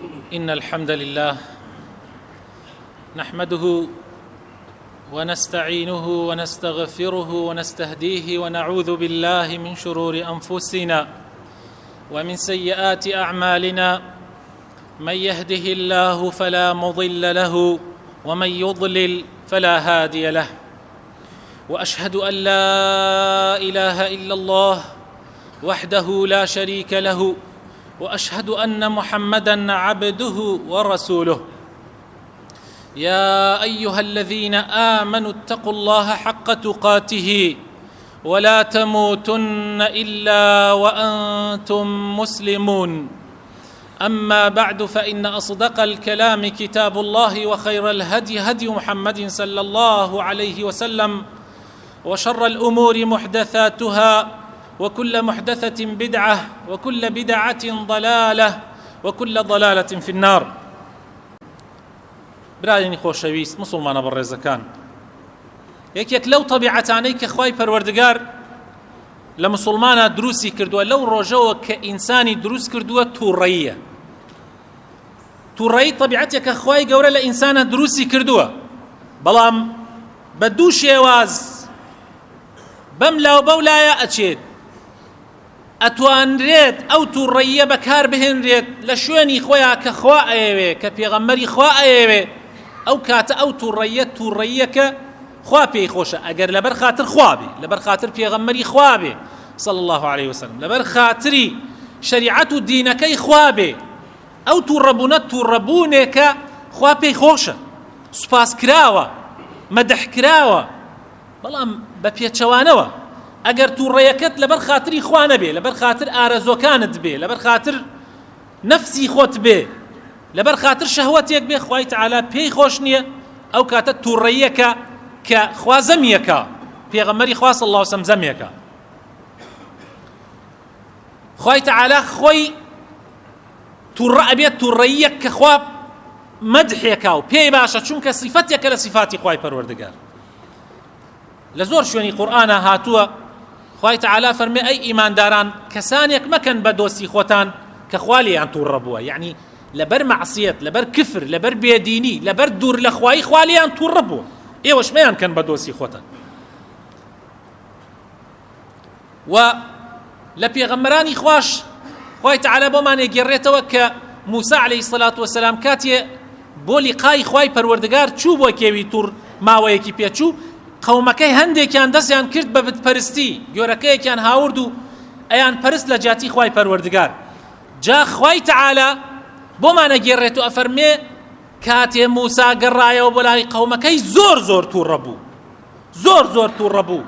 إن الحمد لله نحمده ونستعينه ونستغفره ونستهديه ونعوذ بالله من شرور أنفسنا ومن سيئات أعمالنا. من يهده الله فلا مضل له ومن يضلل فلا هادي له، وأشهد أن لا إله إلا الله وحده لا شريك له، وأشهد أن محمدًا عبده ورسوله. يا أيها الذين آمنوا اتقوا الله حق تقاته ولا تموتن إلا وأنتم مسلمون. أما بعد، فإن أصدق الكلام كتاب الله، وخير الهدي هدي محمد صلى الله عليه وسلم، وشر الأمور محدثاتها، وكل محدثة بدعة، وكل بدعة ضلالة، وكل ضلالة في النار. برایانی خۆشەویست مسلمانە بەڕێزەکان، یەکێک لەو تەبیعەتانەی کە خوای پەروەردگار لە مسلمانە دروستی کردووە، لەو ڕۆژەوە کە ئینسانی دروست کردووە، تووڕەییە. تووڕەیی تەبیعەتێکە خوای گەورە لە ئینسانە دروستی کردووە، بەڵام بە دوو شێواز بەم لاو بەولایە ئەچێت. ئەتوانرێت ئەو تووڕەییە بەکار بهێنرێت لە شوێنی خۆیان کە خوا ئەیەوێ، کە پێغەمبەری خوا ئەیەوێ. ئەو کاتە ئەو تووڕەییەکە خوا پێی خۆشە، ئەگەر لەبەر خاتر خوا بێ، لەبەر خاتر پێغەمبەری خوا بێ صلی الله عليه وسلم، لەبەر خاتری شەریعەت و دینەکەی خوا بێ. ئەو تووڕەبوونە تووڕەبوونێکە خوا پێی خۆشە، سوپاس کراوە، مەدەح کراوە. بەڵام بە پێچەوانەوە ئەگەر تووڕەیەکەت لەبەر خاتری خوا نەبێ، لەبەر خاتر ئارەزۆکانت بێ، لەبەر خاتر نەفسی خۆت بێ، لەبەر خاتر شەهوەتێک بێ، خوای تەعالا پێی خۆش نییە. ئەو کاتە تووڕەییەکە کە خوا زەمیەکە، پێغەمبەری خوا صلی الله علیه وسلم زەمیەکە. خوای تەعالا خۆی تووڕە ئەبێت تووڕەییەک کە خوا مەدحێکە و پێی باشە، چونکە صیفەتێکە لە صیفاتی خوای پەروەردگار. لە زۆر شوێنی قورئانە هاتووە خوای تەعالا فەرمێ ئەی ئیمانداران، کەسانێک مەکەن بە دۆستی خۆتان کە خوا لێیان تووڕە بووە، یعنی لەبەر مەعسیەت، لەبەر کفر، لەبەر بێدینی، لەبەر دوور لە خوایی خوا لێیان تووڕە بووە. ئێوەش مەیان کەن بە دۆستی خۆتان. و لە پێغەمبەرانی خوش خوای تەعالا بۆمان ئەگەڕێتەوە کە موسا عەلەیهی سەڵات وەسەلام کاتێ بۆ لیقای خوای پەروەردگار چوو بۆ کێوی توور ماوەیەکی پێچوو، قەومەکەی هەندێکیان دەستیان کرد بە بتپەرستی، گۆرەکەیەکیان هاورد و ئەیان پەرست لە جاتی خوای پەروەردگار. جا خوای تەعالا بۆمان ئەگێڕێت و ئەفەرمێ کاتێ موسا گەڕایەوە بۆ لای قەومەکەی زۆر تووڕە بوو، زۆر تووڕە بوو،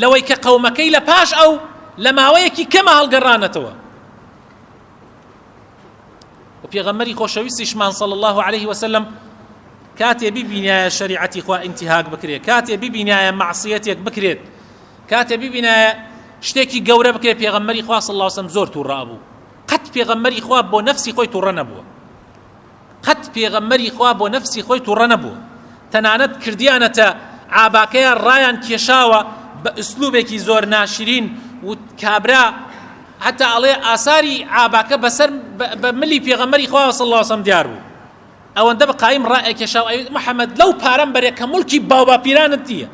لەوەی کە قەومەکەی لە پاش ئەو لە ماوەیەکی کەمە هەڵگەڕانەتەوە. و پێغەمبەری خۆشەویستیشمان صلی الله عليه وسلم کاتێ بیبینایە شەریعەتی خوا ئینتیهاک بکرێت، کاتێ بیبینایە مەعسیەتێک بکرێت، کاتێ بیبینایە شتێکی گەورە بکرێت، پێغەمبەری خوا صلی الله عليه وسلم زۆر تووڕە بوو. قەت پێغەمبەری خوا بۆ نەفسی خۆی تووڕە نەبووە، قەت پێغەمبەری خوا بۆ نەفسی خۆی تووڕە نەبووە. تەنانەت کردیانەتە عاباکەیان ڕایان کێشاوە بە ئوسلوبێکی زۆر ناشرین و کابرا حتا ئەڵێ ئاساری عاباکە بەسەر بە ملی پێغەمبەری خوا صلی الله عليه وسلم دیار بوو. ئەوەندە بە قایم ڕائێکێشاو، ئەوێ محەممەد لەو پارەم بەرێ کە موڵکی باوباپیرانت دیە،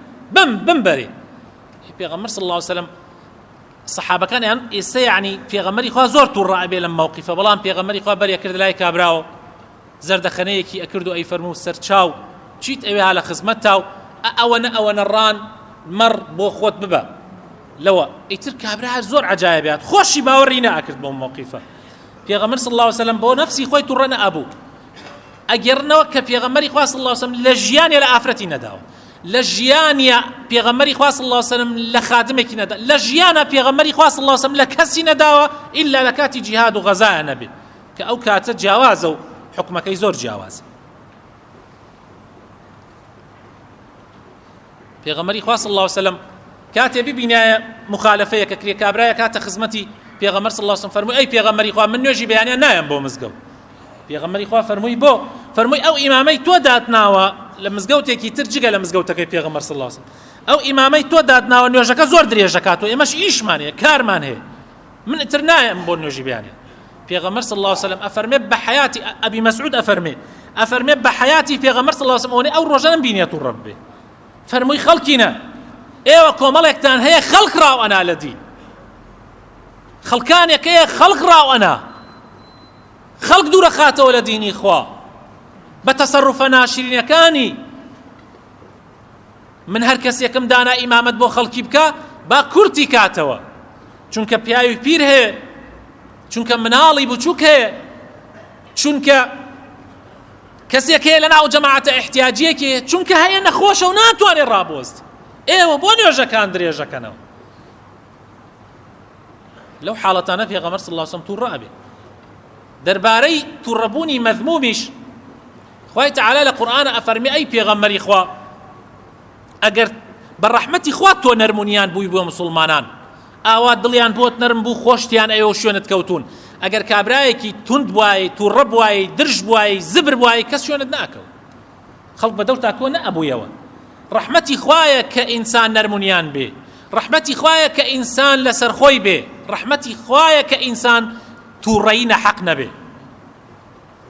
بم بەرێ. پێغەمبەر صلی الله عليه وسلم سەحابەکانیان ئێستا یعنی پێغەمبەری خوا زۆر تووڕە ئەبێ لەم مەوقیفە، بەڵام پێغەمبەری خوا بەرێ کرد لای کابراوە، زەردەخەنەیەکی ئەکرد و ئەی فەرموو سەرچاو چیت ئەوێ ها لە خزمەتتا و ئەوەنە ڕان مەڕ بۆ خۆت ببە لەوە. ئیتر کابرا زۆر عەجایبیات، خۆشی باوەڕی نەئەکرد بۆ مەوقیفە. پێغەمبەر صلی الله عليه وسلم بۆ نەفسی خۆی تووڕە نەئەبوو. ئەگەرنەوە کە پێغەمبەری خوا صلی الله عليه وسلم لە ژیانێ لە ئافرەتی نەداوە، لە ژیانە پێغەمبەری خوا صلی الله عليه وسلم لە خادمێکی نەدا، لە ژیانە پێغەمبەری خوا صلی الله عليه وسلم لە کەسی نەداوە ئیلا لە کاتی جیهاد و غەزایە نەبێت، کە ئەو کاتە جیاوازە و حکمەکەی زۆر جیاوازە. پێغەمبەری خوا صلی الله عليه وسلم کاتێ ببینایە مخالفەیەکە کرێ، کابرایە کاتە خزمەتی پێغەمبەر صلی الله عليه وسلم فەرمووی ئەی پێغەمبەری خوا من نوێژی بەیانیان نایەم بۆ مزگەوت. پێغەمبەری خوا فەرمووی بۆ؟ فەرمووی ئەو ئیمامەی تۆ داتناوە لە مزگەوتێکی تر جگە لە مزگەوتەکەی پێغەمبەر صلی الله عليه وسلم، ئەو ئیمامەی تۆ داتناوە نوێژەکە زۆر درێژەکات و ئێمەش ئیشمان هەیە، کارمان هەیە، من ئیتر نایەم بۆ نوێژی بەیانیان. پێغەمبەر صلی الله علیه و سلم ئەفەرمێ بە حیاتی ئەبی مەسعود ئەفەرمێ بە حیاتی پێغەمبەر صلی الله علیه و سلم ئەوەی ئەو ڕۆژە نەمبینێت و ڕەب بێ فەرمووی خەڵکینە ئێوە کۆمەڵێکتان هەیە خەڵق ڕاوەنا لە دین خەڵکانێک هەیە خەڵق ڕاوەنا خەڵق دوورە خاتەوە لە دینی خوا بە تەسەڕوفە ناشرینەکانی من هەر کەسێکم دانا ئیمامەت بۆ خەڵکی بکە با کورتی کاتەوە چونکە پیاوی پیر هەیە چونکە مناڵی بچووک هەیە چونکە کەسێک هەیە لەناو جەماعەتە احتیاجیەکێ چونکە هەیە نەخۆشە و ناتوانێت ڕابۆست ئێوە بۆ نوێژەکان درێژەکەنەوە لەو حاڵەتانە پێغەمبەر صلی الله علیه و سلم تووڕە ئەبێ دەربارەی تووڕەبوونی مەذمومیش خوای تعالی لە قورئانە ئەفەرمێ ئەی پێغەمبەری خوا ئەگەر بە ڕەحمەتی خوا تۆ نەرمونیان بووی بۆ مسلمانان ئاوا دڵیان بۆت نەرم بوو خۆشتیان ئەوە شوێنت کەوتون ئەگەر کابرایەکی توند بوایی تووڕە بوایی درژ بوایی زبر بوایی کەس شوێنت ناکەوت خەڵک بە دەور تاکۆ نەئەبوویەوە ڕەحمەتی خوایە کە ئینسان نەرمونیان بێ ڕەحمەتی خوایە کە ئینسان لەسەر خۆی بێ ڕەحمەتی خوایە کە ئینسان تووڕەیی نەحەق نەبێ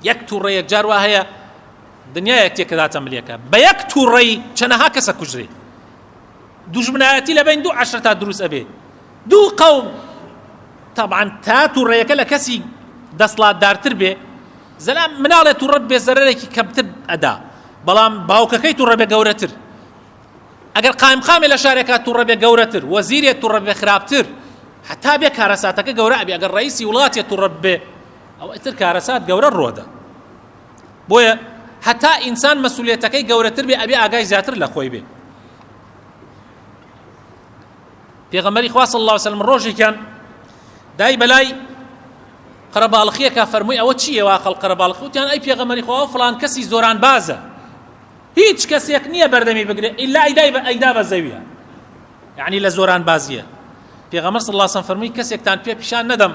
یەک تووڕە یەکجار وا هەیە دنیا یەکتێکە داتە ملێکە بە یەک تووڕەی چەنەها کەسە کوژرێ دوژمنایەتی لە بین دوو عەشرە تا دروست ئەبێ دوو قەوم طبعا تا تووڕەیەکە لە کەسی دەسڵاتدارتر بێ زەلام مناڵێ تووڕەت بێ زەرەرێکی کەمتر ئەدا بەڵام باوکەکەی تووڕە بێ گەورەتر ئەگەر قایمقامێ لە شارێکا تووڕە بێ گەورەتر وەزیرێ تووڕە بێ خراپتر حتا بێ کارەساتەکە گەورە ئەبێ ئەگەر ڕەیسی وڵاتێ تووڕە بێ ئەو ئیتر کارەسات گەورە ڕۆدە بۆیە حتا ئینسان مەسئولیەتەکەی گەورەتر بێ ئەبێ ئاگای زیاتر لە خۆی بێ پێغەمبەری خوا صلی الله علیه و سلم ڕۆژێکیان دای بەلای قەرەباڵغیەکە فەرمووی ئەوە چییە وا خەڵق قەرەباڵغی وتیان ئەی پێغەمبەری خوا فڵان کەسی زۆران بازە هیچ کەسێک نییە بەردەمی بگرێ ئیلا ئەیدا بە زەویە یعنی لە زۆران بازیە پێغەمبەر صلی الله علیه و سلم فەرمووی کەسێکتان پێ پیشان نەدەم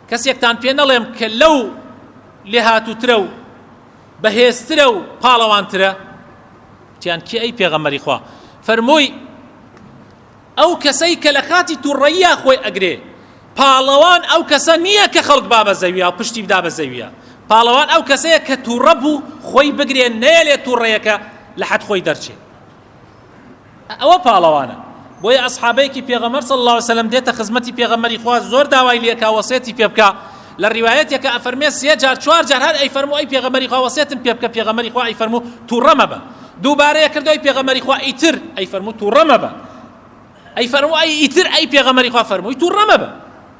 کەسێکتان پێ نەڵێم کە لەو لێهاتووترە و بەهێزترە و پاڵەوانترە وتیان کێ ئەی پێغەمبەری خوا فەرمووی ئەو کەسەی کە لە کاتی تووڕەییە خۆی ئەگرێ پاڵەوان ئەو کەسە نییە کە خەڵک با بە زەویە و پشتی بدا بە زەویە پاڵەوان ئەو کەسەیە کە تووڕە بوو خۆی بگرێ نەیەلێ تووڕەیەکە لە حەد خۆی دەرچێ ئەوە پاڵەوانە بۆیە ئەسحابەیەکی پێغەمبەر صلی الله علیه و سلم دێتە خزمەتی پێغەمبەری خوا زۆر داوای لێکا وەسیەتی پێ بکە لە ڕیوایەتێکە ئەفەرمێ سێ جار چوار جار هەر ئەیفەرموو ئەی پێغەمبەری خوا وەسیەتم پێ بکە پێغەمبەری خوا ئەیفەرموو تووڕە مەبە دووبارەیە کردەوە ئەی پێغەمبەری خوا ئیتر ئەیفەرموو تووڕە مەبە ئەیفەرموو ئەی ئیتر ئەی پێغەمبەری خوا فەرمووی تووڕە مەبە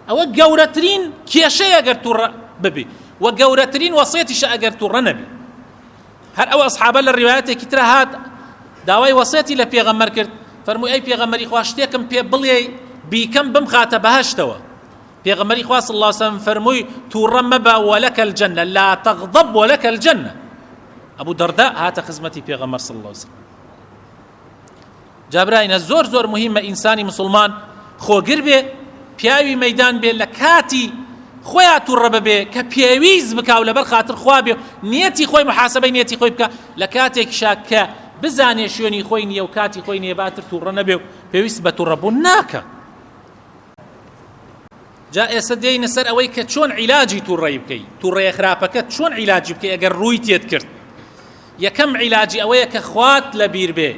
ئەوە گەورەترین کێشەیە ئەگەر تووڕە ببێ و گەورەترین وەسیەتیشە ئەگەر تووڕە نەبێ هەر ئەو ئەسحابە لە ڕیوایەتێکی ترە هات داوای وەسیەتی لە پێغەمبەر کرد فەرمووی ئەی پێغەمبەری خوا شتێکم پێ بڵێ بیکەم بمخاتە بەهەشتەوە پێغەمبەری خوا صلی الله علیه و سلم فەرمووی تووڕە مەبە وەلەکە الجەنە لا تەغضب وەلەکە الجەنە ئەبوو دەردە هاتە خزمەتی پێغەمبەر صلی الله علیه و سلم جابراینە زۆر زۆر مهمە ئینسانی مسلمان خۆگر بێ پیاوی مەیدان بێ لە کاتی خۆیان تووڕە ببێ کە پێویست بکاو لەبەر خاتر خوا بێ نیەتی خۆی محاسبەی نیەتی خۆی بکە لە کاتێکیشا کە بزانێ شوێنی خۆی نییە و کاتی خۆی نییە باتر تووڕە نەبێ و پێویست بە تووڕەبوون ناکە جا ئێستا دێینە سەر ئەوەی کە چۆن عیلاجی تووڕەی بکەی تووڕەیە خراپەکەت چۆن عیلاجی بکەی ئەگەر ڕووی تێت کرد یەکەم عیلاجی ئەوەیە کە خوات لەبیر بێ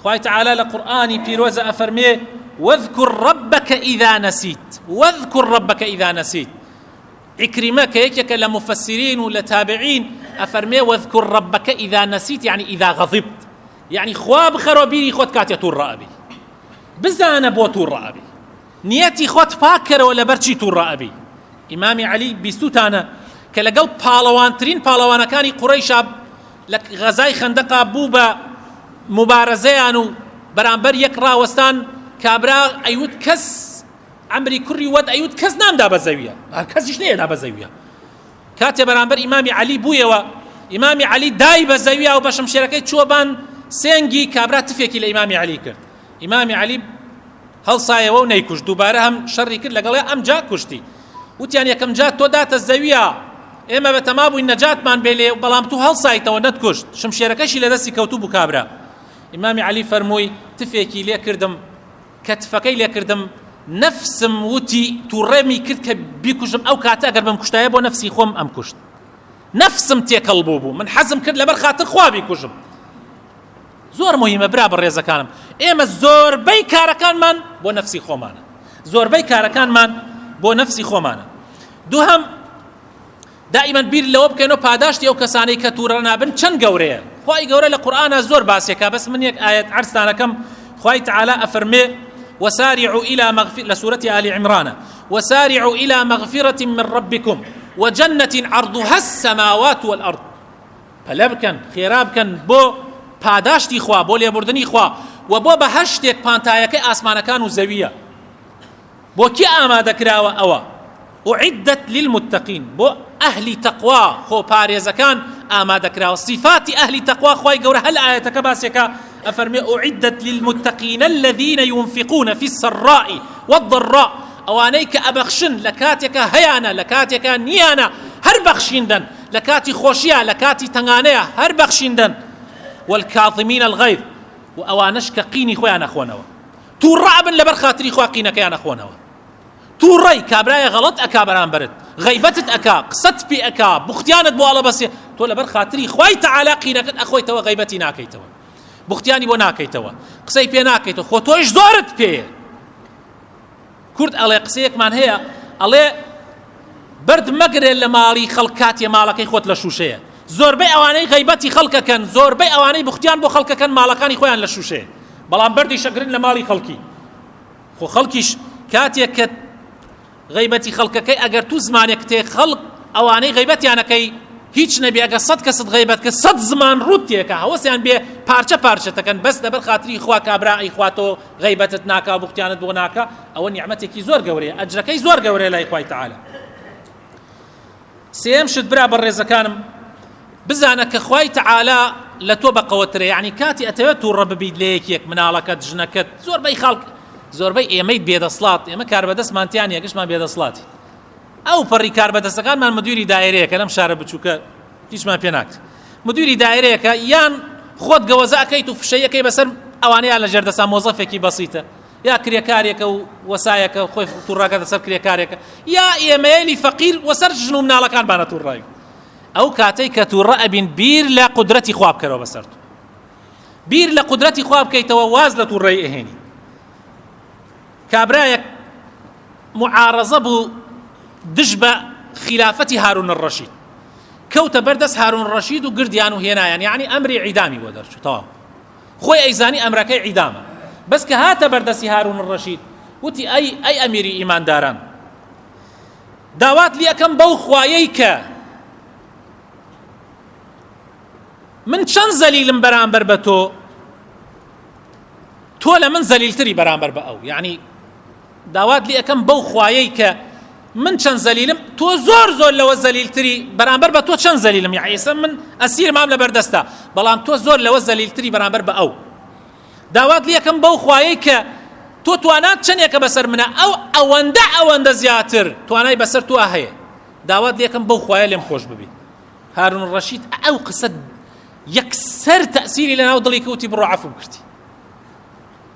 خوای تعالی لە قورئانی پیرۆزە ئەفەرمێ واذكر ربك إذا نسيت واذكر ربك إذا نسيت عكرمة كيكك لمفسرين ولتابعين أفرمي واذكر ربك إذا نسيت يعني إذا غضبت يعني خواب خرابيري خود كاتي تور رأبي بزانا بو تور رأبي نيتي خود فاكر ولا برشي تور رأبي إمامي علي بيستوتانا كالقل بالوانترين بالوانا كاني قريشا لك غزاي خندقا بوبا مبارزيانو برانبر يكرا وستان كابرا أيود كس عمري كري ود أيود كس نام دابا زاوية كس إيش دابا زاوية كاتب برانبر إمامي علي بويا إمامي علي دايبا زاوية وباشم شركة شوبان سينجي كابرا تفيكي لإمامي علي كر إمامي علي هل صايا ونيكوش دوباره هم شري كر لقال أم جا كشتي وتيان كم جات تو دات الزاوية إما بتمابو النجاة من بيلي بلامتو هل صايتا وندكشت شم شركة شي لدسي كوتوبو كابرا إمامي علي فرموي تفيكي ليه كردم كتفكي ليه كردم نفسم وتی تووڕێمی کرد کە بیکوژم ئەو کاتە ئەگەر بم کوشتایە بۆ نفسی خۆم ئەم کوشت نفسم تێکەڵ بوو من حەزم کرد لەبەر خاتر خوا بیکوژم. زۆر مهمە برا بەڕێزەکانم ئێمە زۆربەی کارەکانمان بۆ نفسی خۆمانە زۆربەی کارەکانمان بۆ نفسی خۆمانە. دووهەم دائما بیر لەوە بکەنەوە پاداشتی ئەو کەسانەی کە تووڕە نابن چەند گەورەیە. خوای گەورە لە قورئانە زۆر باسێکە بەس من یەک ئاەت عەرزتانەکەم. خوای تعالی ئەفەرمێ وسارعوا إلى مغفرة لسورة آل عمران وسارعوا إلى مغفرة من ربكم وجنة عرضها السماوات والأرض. فلبكن خيرابكن بو پاداشتی خوا بۆ لێبوردنی خوا و بۆ بەهەشتێک پانتایەکەی ئاسمانەکان و زەویە بۆ کی ئامادەکراوە ئەوە أعدت للمتقين بۆ ئەهلی تەقوا خۆپارێزەکان ئامادەکراوە. صفاتی ئەهلی تەقوا خوای گەورە هەل ئاەتەکە باسێکە ئەفەرمێ أعدت للمتقين الذين ينفقون في السراء والضراء ئەوانەی کە ئەبەخشن لە کاتێکە هەیانە لە کاتێکە نیانە هەر بەخشیندن لە کاتی خۆشیە لە کاتی تەنگانەیە هەر بەخشیندن والكاظمين الغيظ وأوانش كقيني خويا أخوانوا تووڕە بن لەبەر خاتری خوا قینەکەیان ئەخۆنەوە. تووڕەی کابرایە غەڵەت ئەکا بەرامبەرت غەیبەتت ئەکا قسەت پێ ئەکا بوختیانت بۆ ئەڵەبەسێ تۆ لەبەر خاتری خوای تەعالی قینەکەت ئەخۆیتەوە غەیبەتی ناکەیتەوە بوختیانی بۆ ناکەیتەوە قسەی پێ ناکەیتەوە خۆ تۆش زۆرت پێیە. کورد ئەڵێ قسەیەکمان هەیە ئەڵێ بەرد مەگرێ لە ماڵی خەڵک کاتێ ماڵەکەی خۆت لە شوشەیە. زۆربەی ئەوانەی غەیبەتی خەڵکەکەن زۆربەی ئەوانەی بوختیان بۆ خەڵکەکەن ماڵەکانی خۆیان لە شوشەیە بەڵام بەردی شەگرن لە ماڵی خەڵکی. خۆ خەڵکیش کاتێک کە غەیبەتی خەڵکەکەی ئەگەر تو زمانێک تێ خەڵک ئەوانەی غەیبەتیانەکەی هیچ نەبێ ئەگە 100 کەست غەیبەت کە 100 زمان ڕوت تێکە هەوەسیان بێ پارچە پارچەتەکەن بەس لەبەر خاتری خوا کابرا ئەی خوا تۆ غەیبەتت ناکا بوختیانت بۆ ناکا ئەوە نیعمەتێکی زۆر گەورەیە ئەجرەکەی زۆر گەورەیە لای خوای تەعالی. سێم شت برا بەڕێزەکانم بزانە کە خوای تەعالی لە تۆ بەقەوەترە یعنی کاتی ئەتەوێت تووڕە ببیت لە یەکێک مناڵەکەت ژنەکەت زۆربەی خەڵک زۆربەی ئێمەی بێدەسڵات ئێمە کاربەدەستمانتیان یەکەشمان بێدەسڵاتی ئەو پەڕی کاربەدەستەکانمان مدیری دایرەیەکە لەم شارە بچووکە هیچمان پێ ناکرد مدیری دایرەیەکە یان خۆت گەوەزە ئەەکەیت و فشەیەکەی بەسەر ئەوانەیە لە ژێردەسا مۆزەفێکی بەسیتە یا کرێکارێکە و وەسایەکە خۆی تووڕەکە دەسەر کرێکارێکە یا ئێمەیەلی فەقیر وەسەر ژن و مناڵەکان بانە تووڕایی ئەو کاتەی کە تووڕە ئەبین بیر لە قودرەتی خوا بکەرەوە بەسەرت بیر لە قودرەتی خوا بکەیتەوە واز لە تووڕەی ئەهێنی. کابرایەک معارەزە بوو دژ بە خلافەتی هارون الرەشید کەوتە بەردەست هارون الرەشید و گردیان و هێنایان یعنی ئەمری عیدامی بۆ دەرچوو تەواو خۆی ئەیزانی ئەمرەکەی عیدامە بەس کە هاتە بەردەستی هارون الرەشید وتی ئەی ئەمیری ئیمانداران داوات لێ ئەەکەم بەو خوایەی کە من چەند زەلیلم بەرامبەر بە تۆ لە من زەلیلتری بەرامبەر بە ئەو یعنی داوات لێ ئەەکەم بەو خوایەی کە من چەند زەلیلم تۆ زۆر زۆر لەوە زەلیلتری بەرامبەر بە تۆ چەند زەلیلم یعنی ئێستا من ئەسیر مام لە بەردەستە بەڵام تۆ زۆر لەوە زەلیلتری بەرامبەر بە ئەو داوات لێ ئەەکەم بەو خوایەی کە تۆ توانات چەندێکە بەسەر منە ئەو ئەوەندە زیاتر توانای بەسەر تۆ هەیە داوات لێ ئەەکەم بەو خوایە لێم خۆش ببیت. هارون الرەشید ئەو قسە یەکسەر تەئسیری لە ناو دڵی کەوتی بڕۆ عەفوم کردی.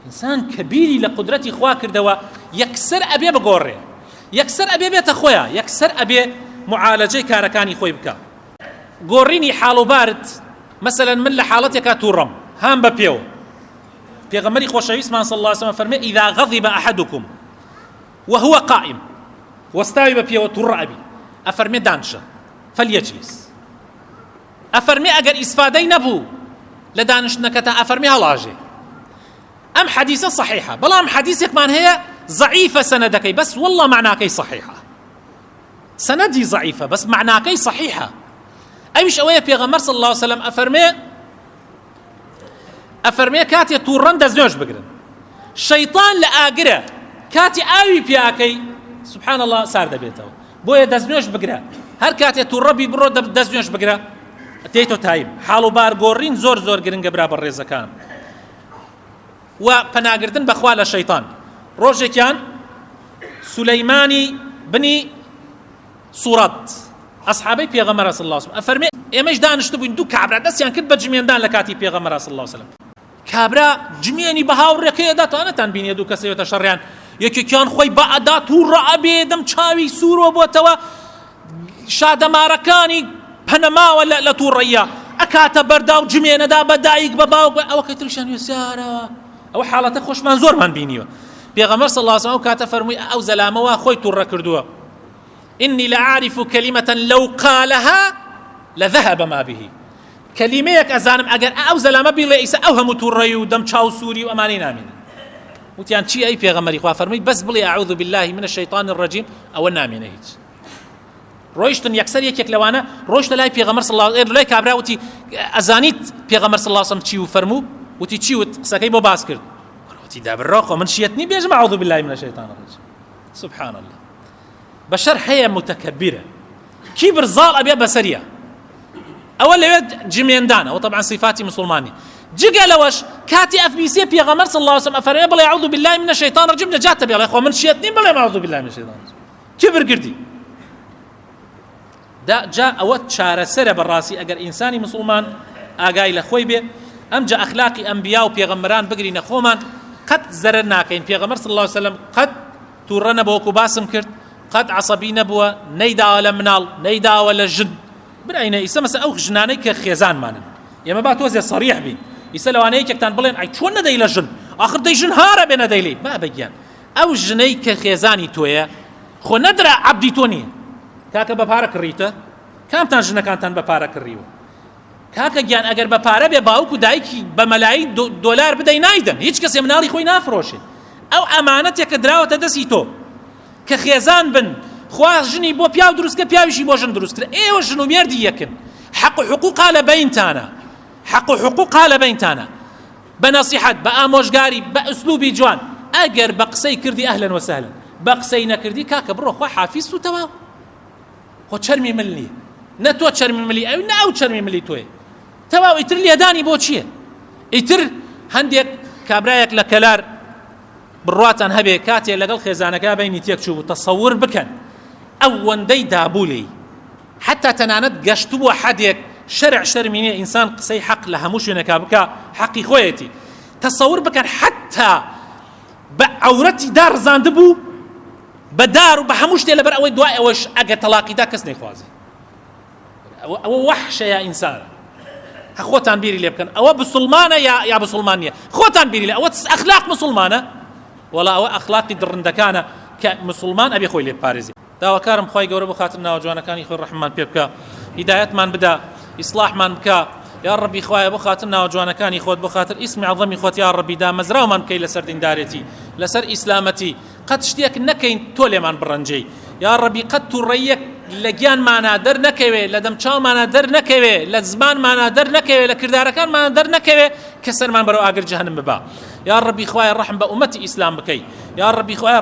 ئینسان کە بیری لە قودرەتی خوا کردەوە یەکسەر ئەبێ بگۆڕێ یەکسەر ئەبێ بێتە خۆیان یەکسەر ئەبێ معالەجەی کارەکانی خۆی بکە. گۆڕینی حاڵ و بارد مەسەلەن من لە حاڵەتێکا تووڕەم هام بە پێوە پێغەمبەری خۆشەویستمان صلی الله علیه وسلم فەرمێ ئیذا غەضب ئەحەدوکم وهو قائم وەستاوی بە پێوە تووڕە ئەبی ئەفەرمێ دانشە فەلیەجلیس ئەفەرمێ ئەگەر ئیسفادەی نەبوو لە دانشتنەکەتا ئەفەرمێ هەڵاژێ. ئەم حەدیثە صحیحە بەڵام حەدیثێکمان هەیە ضعیفە سەنەدەکەی بەس والله معناکەی صحیحە سەنەدی ضعیفە بەس معناکەی صحیحە. ئەویش ئەوەیە پێغەمبەر صلی الله علیه وسلم ئەفەرمێ کاتێ تووڕەن دەستنوێژ بگرن شەیطان لە ئاگرە کاتی ئاوی پیاکەی سبحان الله سار دەبێتەوە بۆیە دەستنوێژ بگرە هەر کاتێ تووڕەبی بڕۆ دەستنوێژ بگرە دێیتۆ تایم. حاڵ و بارگۆڕین زۆر زۆر گرنگە برا بەڕێزەکان و پەناگرتن بەخوا لە شەیطان. ڕۆژێکیان سولەیمانی بنی سوڕەت ئەسحابەی پێغەمبەر صلی الله علیه وسلم ئەفەرمێ ئێمەش دانیشتە بووین دوو کابرا دەستیان کرد بە جمێندان لە کاتی پێغەمبەر صلی الله علیه وسلم کابرا جمێنی بە هاوڕێکەیەدا توانەتان بینێ دوو کەسێتە شەڕیان یەکێکیان خۆی بە ئەدات و ڕەئەبێ دەم چاوی سوورۆ بۆتەوە شادەمارەکانی پەنەماوە لە تووڕەیە ئەکاتە بەردا و جمێنەدا بە دایک بە باوک ئەوە کە تریشان وێسیارەوە ئەوە حاڵەتە خۆشمان زۆرمان بینیوە. پێغەمبەر صلی الله علیه و سلم کاتە فەرمووی ئەو زەلامەوە خۆی تووڕە کردووە إني لأعرف كلمة لو قالها لذهب ما به. كلميك أزانم أجر أو زلمة بيلا إيسا أو هم توري ودم شاو سوري وأمانين آمين. وتيان شيء أي بيغمري خوا فرمي بس بلي أعوذ بالله من الشيطان الرجيم أو نامين هيج. رويشتن يكسر يك لوانا رويشت لا بيغمر صلى الله عليه وسلم لا كابرا وتي أزانيت بيغمر صلى الله عليه وسلم تشيو فرمو وتي تشيو سكاي بو باسكر. وتي دابر راقو من شيتني بيجمع أعوذ بالله من الشيطان الرجيم. سبحان الله. بشر حياة متكبرة كبر ظال أبي بسرية أول يد جميندانا وطبعا صفاتي مسلماني جيجا لوش كاتي أف بي سي بيغمر صلى الله عليه وسلم أفرمي بلا يعوذ بالله من الشيطان الرجيم نجات بي الله إخوة من شيطنين بلا أعوذ بالله من الشيطان الرجيم كبر قردي دا جاء أوت شارة سرة بالراسي أجر إنساني مسلمان أجاي لخوي به أم جاء أخلاقي أنبياء وبيغمران بقري نخومان قد زرنا كين بيغمر صلى الله عليه وسلم قد تورنا بوكو باسم كرت قد عصبي نبوة نيدا ولا منال نيدا ولا جن برأينا إيسا مثلا أو جناني كخيزان مانن يما بات وزي صريح بي إيسا لو أنا يكتان بلين أي شو ندي لجن آخر دي جن هارا بين ديلي ما بيان أو جني كخيزاني تويا خو ندرى عبدي توني كاكا ببارك الريتا كام تان جنا كان تان ببارك الريو كاكا جان أجر ببارك بباوك ودايك بملايين دولار بدأ ينايدن هيك كسي منالي خوي نافروشي أو أمانتك دراوة تدسيتو كخيزان بن خواص جني بو بياو دروس كبياوشي بو جن دروس كده ايه وجنو ميردي يكن حق حقوق على بينتانا حق حقوق على بينتانا بنصيحة بأموشقاري بأسلوبي جوان أجر بقسي كردي أهلا وسهلا بقسي نكردي كاك برو خوا حافظ وتواو خو تشرمي ملي نتو تشرمي ملي أو ناو تشرمي ملي توي تواو يتر لي داني بو تشيه يتر هنديك كابرايك لكلار برواتان هبه كاتي لقل خزانك بيني تيكشو تصور بكن أول دي دابولي حتى تنانت قشتو حديك شرع شرميني إنسان قصي حق لها مش ينكابك حقي خويتي تصور بكن حتى بعورتي دار زاندبو بدار وبحموش تيلا بر أول دواء أوش أجا طلاقي دا كسني خوازي أو وحشة يا إنسان خوتان بيري لي بكن أو بسلمانة يا بسلمانية خوتان بيري لي أو أخلاق مسلمانة ولا أو أخلاقي درندكانة كمسلمان أبي خوي لي باريزي داوا كارم خوي جورب خاطرنا وجوانا كان يخوي الرحمن بيبكا هداية من بدا إصلاح من بكا يا ربي خوي أبو خاطرنا وجوانا كان يخوت بخاطر اسم عظم يخوت يا ربي دا مزراو من كي لسر ديندارتي لسر إسلامتي قد اشتيك نكين تولي من برنجي يا ربي قد تريك لجان معنا در نكوي لدم شاو معنا در نكوي لزمان معنا در نكوي لكرداركان معنا در نكوي كسر من برو آخر جهنم ببا يا ربي خويا الرحم بأمتي إسلام بكي يا ربي خويا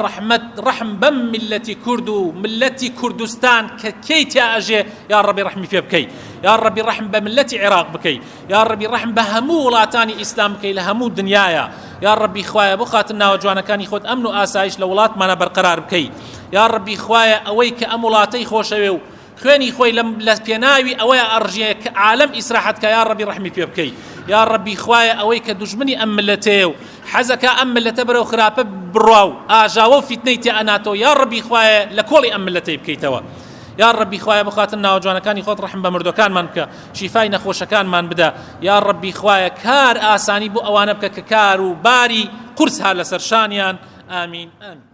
رحم بم ملتي كردو ملتي كردستان كيت يا أجي يا ربي رحمي فيها بكي يا ربي رحم بملتي عراق بكي يا ربي رحم بهمو ولاتاني إسلام بكي لهمو دنيايا يا ربي خويا بخاتنا وجوانا كان يخوت أمن وآسايش لولات ما برقرار بكي يا ربي خويا أويك أمولاتي خوشويو خويني خوي لم لسبيناوي أويا أرجيك عالم إسراحتك يا ربي رحمي فيها بكي يا ربي خوايا أويك دجمني أملتيو حزك أملت برو خرابة براو آجاو فتنيتي أناتو يا ربي خوايا لكولي أملتي بكيتوا يا ربي خوايا بخاتنا وجوانا كان يخوت رحم بمردو كان منك شفاي نخوش كان من بدا يا ربي خوايا كار آساني بو أوانا بك كارو باري قرصها لسرشانيان آمين آمين